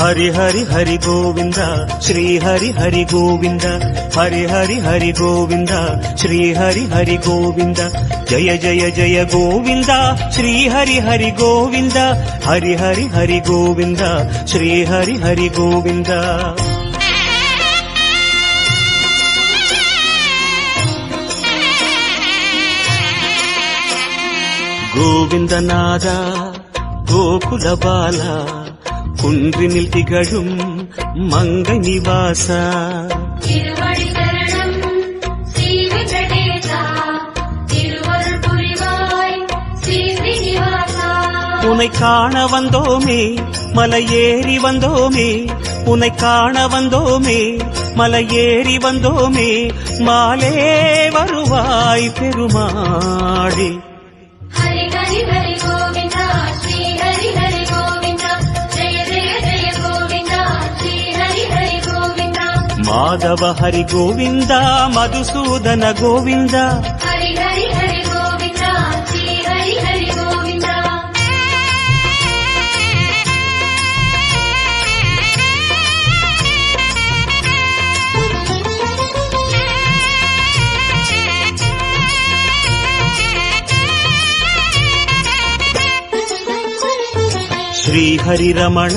हरि हरि हरि गोविंद श्री हरि हरि गोविंद हरि हरि हरि गोविंद श्री हरि हरि गोविंद जय जय जय गोविंद श्री हरि हरि गोविंद हरि हरि हरि गोविंद श्री हरि हरि गोविंद गोविंदनाद गोकुल बाला कुंद्रिनिल तिगळुम मंग निवास उन्னை காண வந்தோமே மலையேறி வந்தோமே உன்னை காண வந்தோமே மலையேறி வந்தோமே மாலே வருவாய் பெருமாளே माधव हरि गोविंद मधुसूदन गोविंद हरि हरि हरि गोविंद श्री हरि हरि गोविंद श्री हरि रमण